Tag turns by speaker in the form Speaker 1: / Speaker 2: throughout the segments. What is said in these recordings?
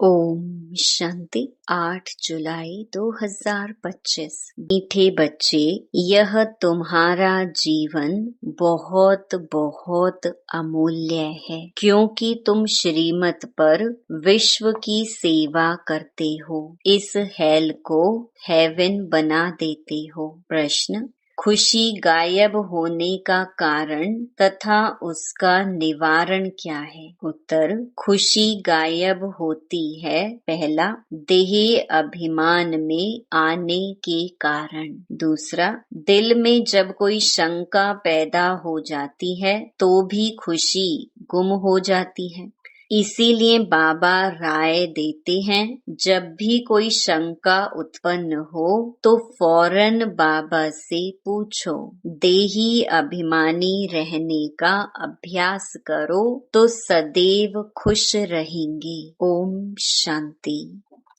Speaker 1: ओम शांति। 8 जुलाई 2025। मीठे बच्चे, यह तुम्हारा जीवन बहुत बहुत अमूल्य है, क्योंकि तुम श्रीमत पर विश्व की सेवा करते हो। इस हेल को हेवन बना देते हो। प्रश्न: खुशी गायब होने का कारण तथा उसका निवारण क्या है? उत्तर: खुशी गायब होती है पहला, देह अभिमान में आने के कारण। दूसरा, दिल में जब कोई शंका पैदा हो जाती है तो भी खुशी गुम हो जाती है। इसीलिए बाबा राय देते हैं, जब भी कोई शंका उत्पन्न हो तो फौरन बाबा से पूछो। देही अभिमानी रहने का अभ्यास करो तो सदैव खुश रहेंगे। ओम शांति।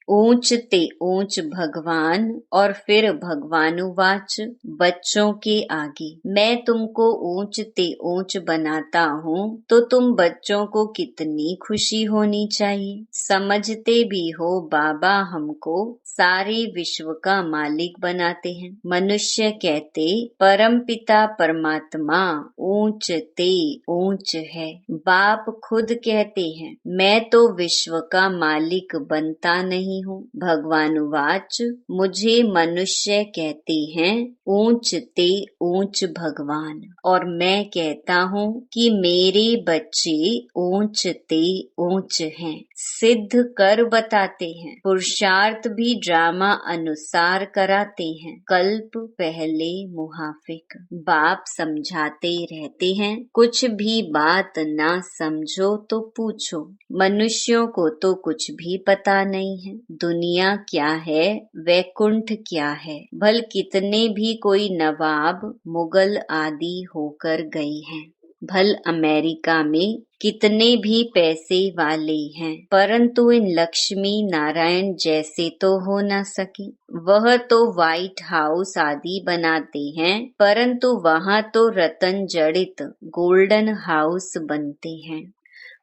Speaker 1: ऊंच ते ऊंच भगवान और फिर भगवानुवाच बच्चों के आगे, मैं तुमको ऊंच ते ऊंच बनाता हूँ तो तुम बच्चों को कितनी खुशी होनी चाहिए। समझते भी हो बाबा हमको सारे विश्व का मालिक बनाते हैं। मनुष्य कहते परम पिता परमात्मा ऊंच ते ऊंच है। बाप खुद कहते हैं, मैं तो विश्व का मालिक बनता नहीं हूँ। भगवानुवाच, मुझे मनुष्य कहते हैं ऊंच ते ऊंच भगवान, और मैं कहता हूँ कि मेरे बच्चे ऊंच ते ऊंच हैं। सिद्ध कर बताते हैं, पुरुषार्थ भी ड्रामा अनुसार कराते हैं। कल्प पहले मुहाफिक। बाप समझाते रहते हैं, कुछ भी बात ना समझो तो पूछो। मनुष्यों को तो कुछ भी पता नहीं है। दुनिया क्या है, वैकुंठ क्या है। भल कितने भी कोई नवाब मुगल आदि होकर गए हैं, भल अमेरिका में कितने भी पैसे वाले हैं, परंतु इन लक्ष्मी नारायण जैसे तो हो ना सके। वह तो व्हाइट हाउस आदि बनाते हैं, परंतु वहाँ तो रतन जड़ित गोल्डन हाउस बनते हैं।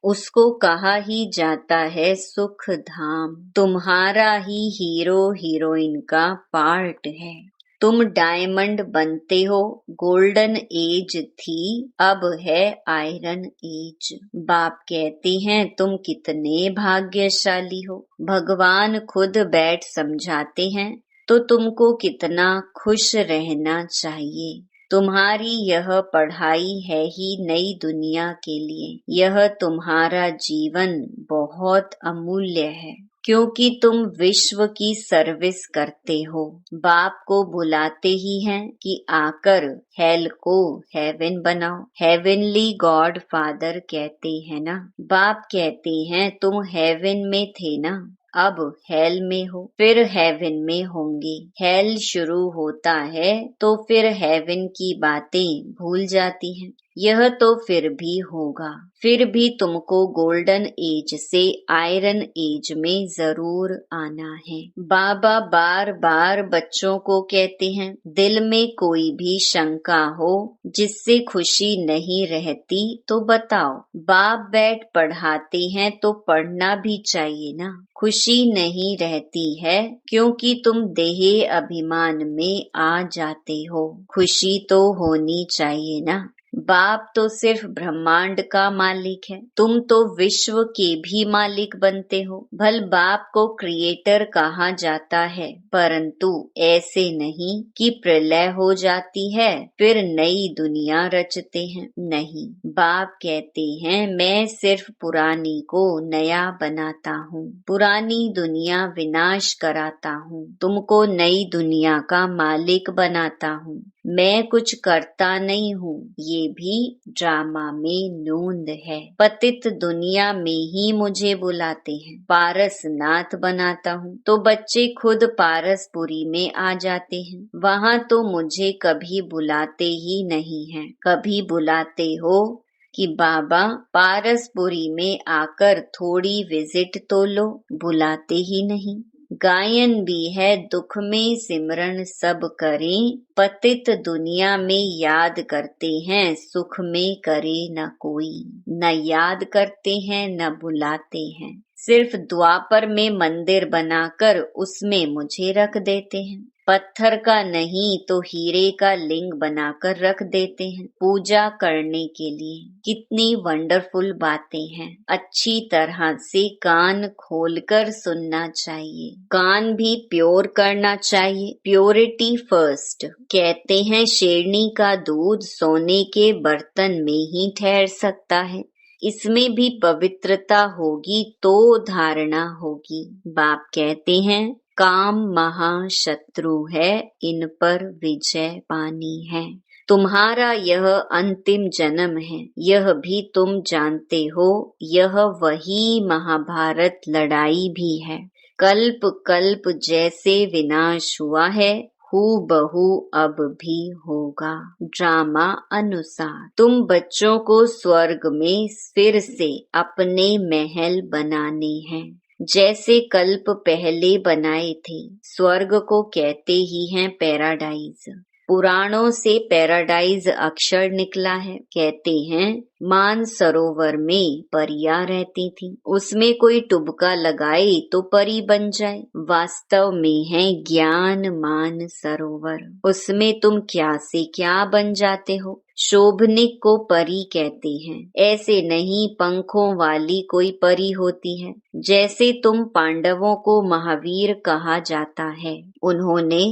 Speaker 1: उसको कहा ही जाता है सुख धाम। तुम्हारा ही हीरो हीरोइन का पार्ट है। तुम डायमंड बनते हो। गोल्डन एज थी, अब है आयरन एज। बाप कहते हैं, तुम कितने भाग्यशाली हो। भगवान खुद बैठ समझाते हैं, तो तुमको कितना खुश रहना चाहिए। तुम्हारी यह पढ़ाई है ही नई दुनिया के लिए। यह तुम्हारा जीवन बहुत अमूल्य है, क्योंकि तुम विश्व की सर्विस करते हो। बाप को बुलाते ही हैं कि आकर हेल को हेवन बनाओ। हेवनली गॉड फादर कहते हैं ना। बाप कहते हैं, तुम हेवन में थे ना, अब हेल में हो, फिर हेवन में होंगे। हेल शुरू होता है तो फिर हेवन की बातें भूल जाती हैं। यह तो फिर भी होगा। फिर भी तुमको गोल्डन एज से आयरन एज में जरूर आना है। बाबा बार बार बच्चों को कहते हैं, दिल में कोई भी शंका हो जिससे खुशी नहीं रहती तो बताओ। बाप बैठ पढ़ाते हैं तो पढ़ना भी चाहिए ना। खुशी नहीं रहती है क्योंकि तुम देह अभिमान में आ जाते हो। खुशी तो होनी चाहिए ना। बाप तो सिर्फ ब्रह्मांड का मालिक है, तुम तो विश्व के भी मालिक बनते हो। भल बाप को क्रिएटर कहा जाता है, परंतु ऐसे नहीं कि प्रलय हो जाती है फिर नई दुनिया रचते हैं। नहीं, बाप कहते हैं, मैं सिर्फ पुरानी को नया बनाता हूँ, पुरानी दुनिया विनाश कराता हूँ, तुमको नई दुनिया का मालिक बनाता हूँ। मैं कुछ करता नहीं हूँ, ये भी ड्रामा में नूंद है। पतित दुनिया में ही मुझे बुलाते हैं, पारसनाथ बनाता हूँ तो बच्चे खुद पारसपुरी में आ जाते हैं। वहाँ तो मुझे कभी बुलाते ही नहीं हैं। कभी बुलाते हो कि बाबा पारसपुरी में आकर थोड़ी विजिट तो लो, बुलाते ही नहीं। गायन भी है दुख में सिमरन सब करें, पतित दुनिया में याद करते हैं, सुख में करे न कोई। न याद करते हैं न बुलाते हैं, सिर्फ द्वापर में मंदिर बनाकर उसमें मुझे रख देते हैं। पत्थर का नहीं तो हीरे का लिंग बनाकर रख देते हैं पूजा करने के लिए। कितनी वंडरफुल बातें हैं। अच्छी तरह से कान खोलकर सुनना चाहिए। कान भी प्योर करना चाहिए। Purity first. कहते हैं शेरनी का दूध सोने के बर्तन में ही ठहर सकता है। इसमें भी पवित्रता होगी तो धारणा होगी। बाप कहते हैं काम महाशत्रु है, इन पर विजय पानी है। तुम्हारा यह अंतिम जन्म है, यह भी तुम जानते हो। यह वही महाभारत लड़ाई भी है। कल्प कल्प जैसे विनाश हुआ है, हूबहू अब भी होगा। ड्रामा अनुसार तुम बच्चों को स्वर्ग में फिर से अपने महल बनाने हैं, जैसे कल्प पहले बनाए थे। स्वर्ग को कहते ही हैं पैराडाइज। पुराणों से पैराडाइज अक्षर निकला है। कहते हैं मानसरोवर में परियां रहती थी, उसमें कोई टुबका लगाए तो परी बन जाए। वास्तव में है ज्ञान मान सरोवर, उसमें तुम क्या से क्या बन जाते हो। शोभनिक को परी कहते हैं, ऐसे नहीं पंखों वाली कोई परी होती है। जैसे तुम पांडवों को महावीर कहा जाता है, उन्होंने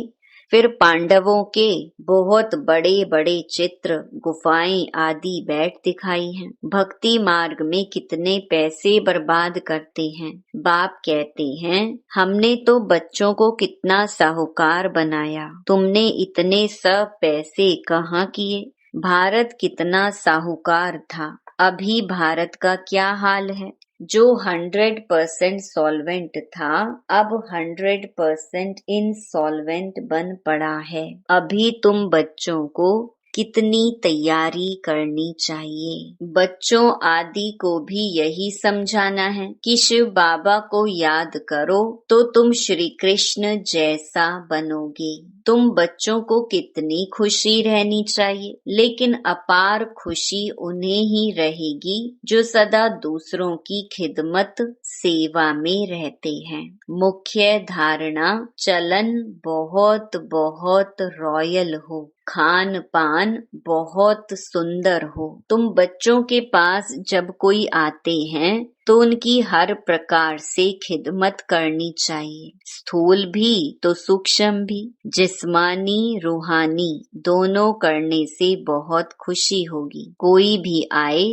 Speaker 1: फिर पांडवों के बहुत बड़े बड़े चित्र, गुफाएं आदि बैठ दिखाई हैं। भक्ति मार्ग में कितने पैसे बर्बाद करते हैं। बाप कहते हैं हमने तो बच्चों को कितना साहूकार बनाया, तुमने इतने सब पैसे कहाँ किए। भारत कितना साहूकार था, अभी भारत का क्या हाल है। जो 100% सॉल्वेंट था, अब 100% इनसॉल्वेंट बन पड़ा है। अभी तुम बच्चों को कितनी तैयारी करनी चाहिए। बच्चों आदि को भी यही समझाना है कि शिव बाबा को याद करो तो तुम श्री कृष्ण जैसा बनोगे। तुम बच्चों को कितनी खुशी रहनी चाहिए, लेकिन अपार खुशी उन्हें ही रहेगी जो सदा दूसरों की खिदमत सेवा में रहते हैं। मुख्य धारणा चलन बहुत बहुत रॉयल हो, खान पान बहुत सुंदर हो। तुम बच्चों के पास जब कोई आते हैं तो उनकी हर प्रकार से खिदमत करनी चाहिए, स्थूल भी तो सूक्ष्म भी। जिस्मानी रूहानी दोनों करने से बहुत खुशी होगी। कोई भी आए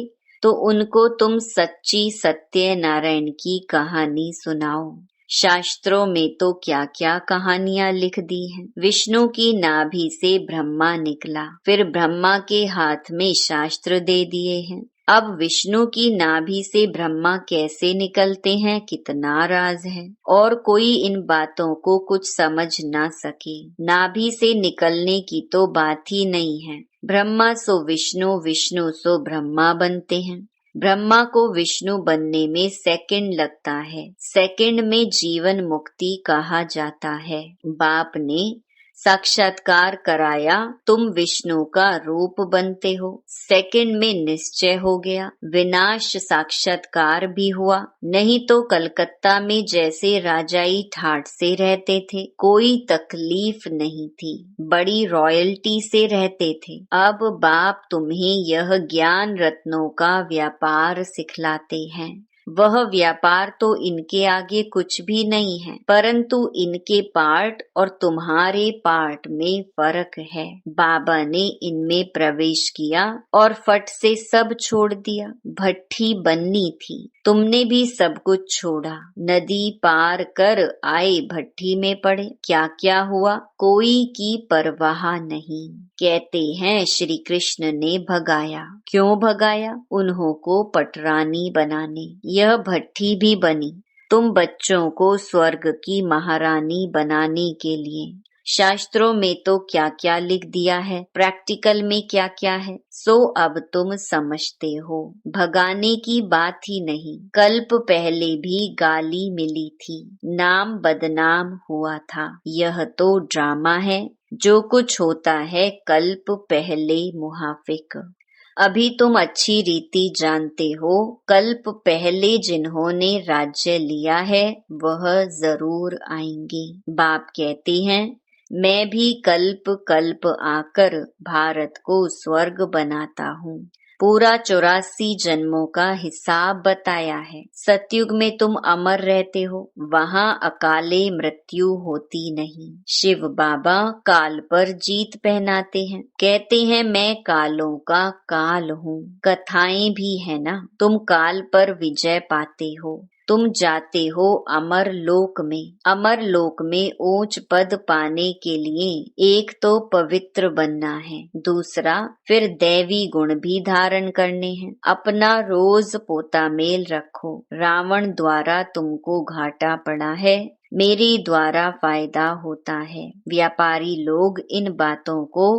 Speaker 1: तो उनको तुम सच्ची सत्यनारायण की कहानी सुनाओ। शास्त्रों में तो क्या क्या कहानियां लिख दी हैं। विष्णु की नाभि से ब्रह्मा निकला, फिर ब्रह्मा के हाथ में शास्त्र दे दिए हैं। अब विष्णु की नाभि से ब्रह्मा कैसे निकलते हैं, कितना राज है, और कोई इन बातों को कुछ समझ ना सके। नाभि से निकलने की तो बात ही नहीं है। ब्रह्मा सो विष्णु, विष्णु सो ब्रह्मा बनते हैं। ब्रह्मा को विष्णु बनने में सेकंड लगता है। सेकंड में जीवन मुक्ति कहा जाता है। बाप ने साक्षात्कार कराया, तुम विष्णु का रूप बनते हो। सेकंड में निश्चय हो गया, विनाश साक्षात्कार भी हुआ। नहीं तो कलकत्ता में जैसे राजाई ठाट से रहते थे, कोई तकलीफ नहीं थी, बड़ी रॉयल्टी से रहते थे। अब बाप तुम्हें यह ज्ञान रत्नों का व्यापार सिखलाते हैं। वह व्यापार तो इनके आगे कुछ भी नहीं है, परंतु इनके पार्ट और तुम्हारे पार्ट में फर्क है। बाबा ने इनमें प्रवेश किया और फट से सब छोड़ दिया। भट्ठी बननी थी, तुमने भी सब कुछ छोड़ा। नदी पार कर आए, भट्ठी में पड़े। क्या क्या हुआ, कोई की परवाह नहीं। कहते हैं श्री कृष्ण ने भगाया। क्यों भगाया? उन्हों को पटरानी बनाने। यह भट्ठी भी बनी तुम बच्चों को स्वर्ग की महारानी बनाने के लिए। शास्त्रों में तो क्या क्या लिख दिया है, प्रैक्टिकल में क्या क्या है, सो अब तुम समझते हो। भगाने की बात ही नहीं, कल्प पहले भी गाली मिली थी, नाम बदनाम हुआ था। यह तो ड्रामा है, जो कुछ होता है कल्प पहले मुहाफिक। अभी तुम अच्छी रीति जानते हो, कल्प पहले जिन्होंने राज्य लिया है वह जरूर आएंगे। बाप कहते हैं, मैं भी कल्प कल्प आकर भारत को स्वर्ग बनाता हूँ। पूरा 84 जन्मों का हिसाब बताया है। सतयुग में तुम अमर रहते हो, वहाँ अकाले मृत्यु होती नहीं। शिव बाबा काल पर जीत पहनाते हैं, कहते हैं मैं कालों का काल हूँ। कथाएं भी है ना, तुम काल पर विजय पाते हो। तुम जाते हो अमर लोक में। अमर लोक में ऊंच पद पाने के लिए एक तो पवित्र बनना है, दूसरा फिर दैवी गुण भी धारण करने हैं। अपना रोज पोता मेल रखो। रावण द्वारा तुमको घाटा पड़ा है, मेरे द्वारा फायदा होता है। व्यापारी लोग इन बातों को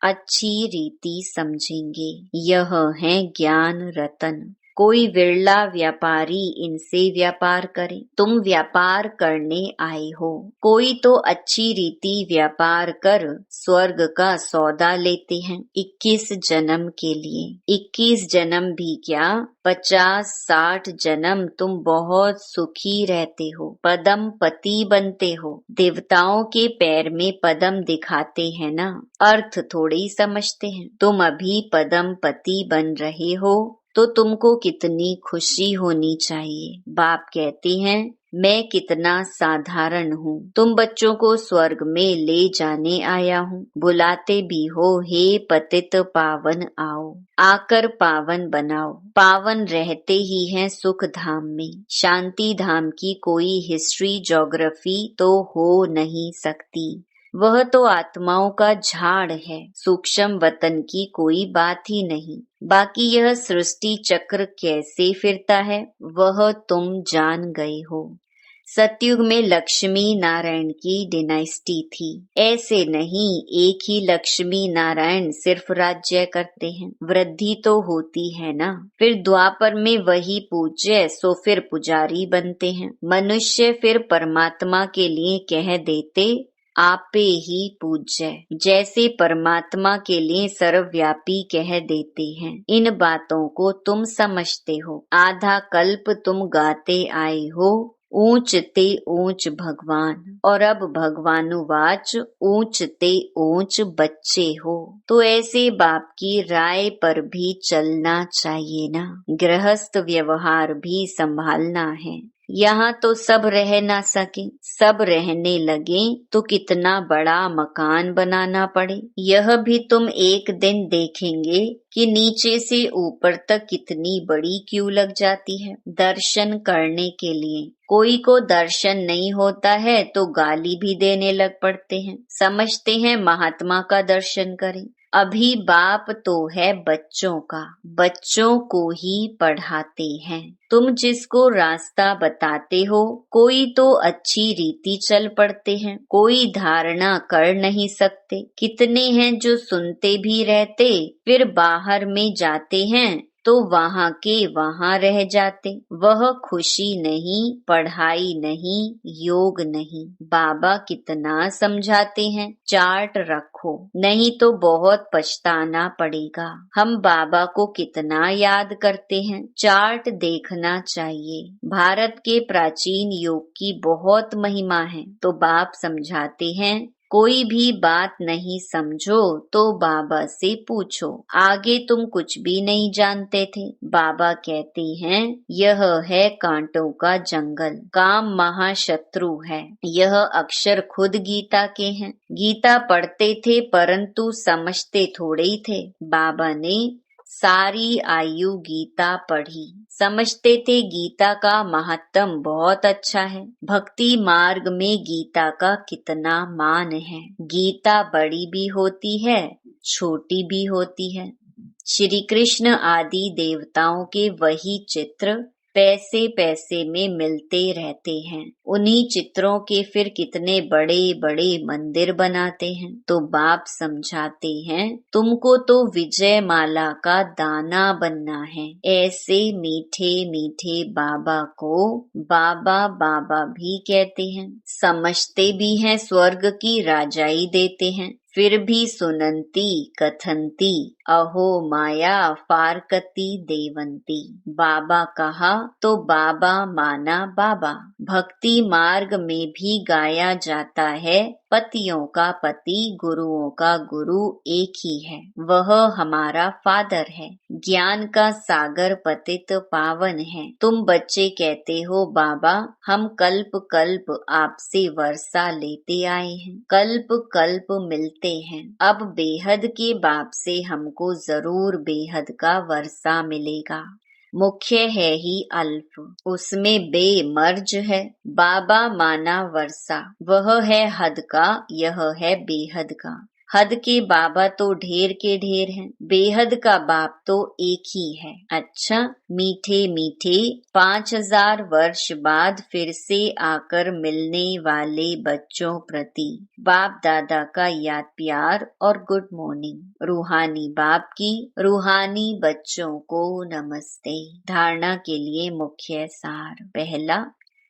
Speaker 1: अच्छी रीति समझेंगे। यह है ज्ञान रतन। कोई विरला व्यापारी इनसे व्यापार करे। तुम व्यापार करने आए हो, कोई तो अच्छी रीति व्यापार कर स्वर्ग का सौदा लेते हैं 21 जन्म के लिए। 21 जन्म भी क्या, 50-60 जन्म तुम बहुत सुखी रहते हो, पदम पति बनते हो। देवताओं के पैर में पदम दिखाते हैं ना, अर्थ थोड़े ही समझते हैं। तुम अभी पदम पति बन रहे हो तो तुमको कितनी खुशी होनी चाहिए। बाप कहते हैं, मैं कितना साधारण हूँ, तुम बच्चों को स्वर्ग में ले जाने आया हूँ। बुलाते भी हो, हे पतित पावन आओ, आकर पावन बनाओ। पावन रहते ही हैं सुख धाम में। शांति धाम की कोई हिस्ट्री ज्योग्राफी तो हो नहीं सकती, वह तो आत्माओं का झाड़ है। सूक्ष्म वतन की कोई बात ही नहीं। बाकी यह सृष्टि चक्र कैसे फिरता है वह तुम जान गए हो। सतयुग में लक्ष्मी नारायण की डिनाइस्टी थी। ऐसे नहीं एक ही लक्ष्मी नारायण सिर्फ राज्य करते हैं, वृद्धि तो होती है ना। फिर द्वापर में वही पूज्य सो फिर पुजारी बनते हैं। मनुष्य फिर परमात्मा के लिए कह देते आपे ही पूज्य, जैसे परमात्मा के लिए सर्वव्यापी कह देते हैं। इन बातों को तुम समझते हो। आधा कल्प तुम गाते आए हो ऊंच ते ऊंच भगवान, और अब भगवानुवाच ऊंच ते ऊंच बच्चे हो। तो ऐसे बाप की राय पर भी चलना चाहिए ना। गृहस्थ व्यवहार भी संभालना है। यहाँ तो सब रह ना सके, सब रहने लगे तो कितना बड़ा मकान बनाना पड़े। यह भी तुम एक दिन देखेंगे कि नीचे से ऊपर तक कितनी बड़ी क्यू लग जाती है दर्शन करने के लिए। कोई को दर्शन नहीं होता है तो गाली भी देने लग पड़ते हैं, समझते हैं महात्मा का दर्शन करें। अभी बाप तो है बच्चों का, बच्चों को ही पढ़ाते हैं। तुम जिसको रास्ता बताते हो, कोई तो अच्छी रीति चल पड़ते हैं, कोई धारणा कर नहीं सकते। कितने हैं जो सुनते भी रहते, फिर बाहर में जाते हैं तो वहाँ के वहाँ रह जाते। वह खुशी नहीं, पढ़ाई नहीं, योग नहीं। बाबा कितना समझाते हैं, चार्ट रखो नहीं तो बहुत पछताना पड़ेगा। हम बाबा को कितना याद करते हैं, चार्ट देखना चाहिए। भारत के प्राचीन योग की बहुत महिमा है, तो बाप समझाते हैं कोई भी बात नहीं समझो तो बाबा से पूछो, आगे तुम कुछ भी नहीं जानते थे। बाबा कहते हैं यह है कांटों का जंगल, काम महाशत्रु है। यह अक्षर खुद गीता के हैं। गीता पढ़ते थे परंतु समझते थोड़े ही थे। बाबा ने सारी आयु गीता पढ़ी, समझते थे गीता का महत्व बहुत अच्छा है। भक्ति मार्ग में गीता का कितना मान है। गीता बड़ी भी होती है, छोटी भी होती है। श्री कृष्ण आदि देवताओं के वही चित्र पैसे पैसे में मिलते रहते हैं। उन्हीं चित्रों के फिर कितने बड़े बड़े मंदिर बनाते हैं। तो बाप समझाते हैं, तुमको तो विजय माला का दाना बनना है। ऐसे मीठे मीठे बाबा को बाबा बाबा भी कहते हैं, समझते भी हैं स्वर्ग की राजाई देते हैं, फिर भी सुनंती कथंती अहो माया फारकती देवंती। बाबा कहा तो बाबा माना बाबा। भक्ति मार्ग में भी गाया जाता है, पतियों का पति गुरुओं का गुरु एक ही है, वह हमारा फादर है। ज्ञान का सागर पतित पावन है। तुम बच्चे कहते हो बाबा हम कल्प कल्प आपसे वर्षा लेते आए हैं, कल्प कल्प मिलते हैं, अब बेहद के बाप से हमको जरूर बेहद का वर्षा मिलेगा। मुख्य है ही अल्फ, उसमें बेमर्ज है। बाबा माना वर्षा, वह है हद का, यह है बेहद का। हद के बाबा तो ढेर के ढेर हैं, बेहद का बाप तो एक ही है। अच्छा, मीठे मीठे 5000 वर्ष बाद फिर से आकर मिलने वाले बच्चों प्रति बाप दादा का याद प्यार और गुड मॉर्निंग। रूहानी बाप की रूहानी बच्चों को नमस्ते। धारणा के लिए मुख्य सार। पहला,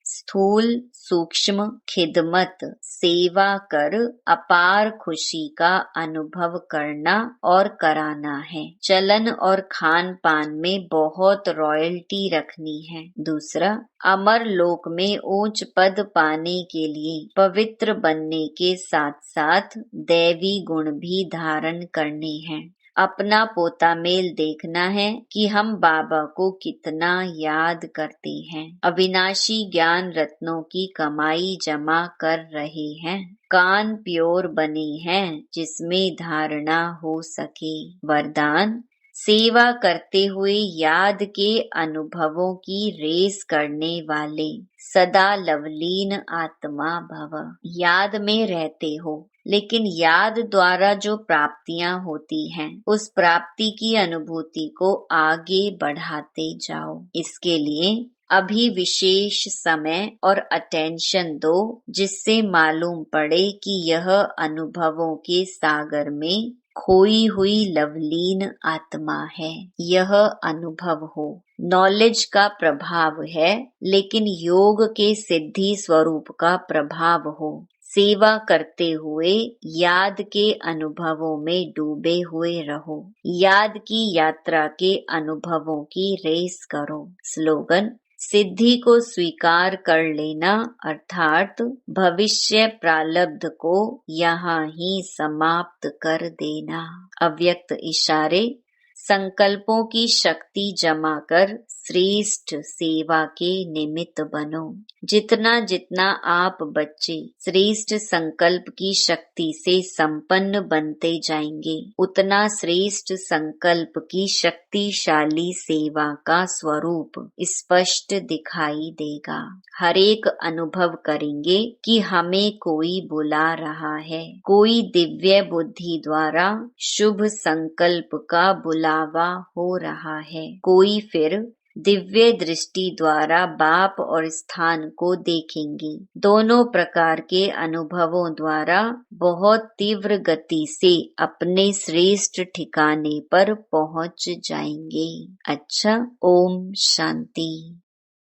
Speaker 1: स्थूल सूक्ष्म खिदमत सेवा कर अपार खुशी का अनुभव करना और कराना है। चलन और खान पान में बहुत रॉयल्टी रखनी है। दूसरा, अमर लोक में ऊंच पद पाने के लिए पवित्र बनने के साथ साथ दैवी गुण भी धारण करने हैं। अपना पोता मेल देखना है कि हम बाबा को कितना याद करते हैं। अविनाशी ज्ञान रत्नों की कमाई जमा कर रहे हैं। कान प्योर बने हैं जिसमें धारणा हो सके। वरदान, सेवा करते हुए याद के अनुभवों की रेस करने वाले सदा लवलीन आत्मा भव। याद में रहते हो, लेकिन याद द्वारा जो प्राप्तियां होती हैं उस प्राप्ति की अनुभूति को आगे बढ़ाते जाओ। इसके लिए अभी विशेष समय और अटेंशन दो, जिससे मालूम पड़े कि यह अनुभवों के सागर में खोई हुई लवलीन आत्मा है। यह अनुभव हो। नॉलेज का प्रभाव है, लेकिन योग के सिद्धि स्वरूप का प्रभाव हो। सेवा करते हुए याद के अनुभवों में डूबे हुए रहो। याद की यात्रा के अनुभवों की रेस करो। स्लोगन, सिद्धि को स्वीकार कर लेना अर्थात भविष्य प्रारब्ध को यहाँ ही समाप्त कर देना। अव्यक्त इशारे, संकल्पों की शक्ति जमा कर श्रेष्ठ सेवा के निमित्त बनो। जितना जितना आप बच्चे श्रेष्ठ संकल्प की शक्ति से संपन्न बनते जाएंगे, उतना श्रेष्ठ संकल्प की शक्तिशाली सेवा का स्वरूप स्पष्ट दिखाई देगा। हर एक अनुभव करेंगे कि हमें कोई बुला रहा है। कोई दिव्य बुद्धि द्वारा शुभ संकल्प का बुलावा हो रहा है। कोई फिर दिव्य दृष्टि द्वारा बाप और स्थान को देखेंगे। दोनों प्रकार के अनुभवों द्वारा बहुत तीव्र गति से अपने श्रेष्ठ ठिकाने पर पहुंच जाएंगे। अच्छा, ओम शांति।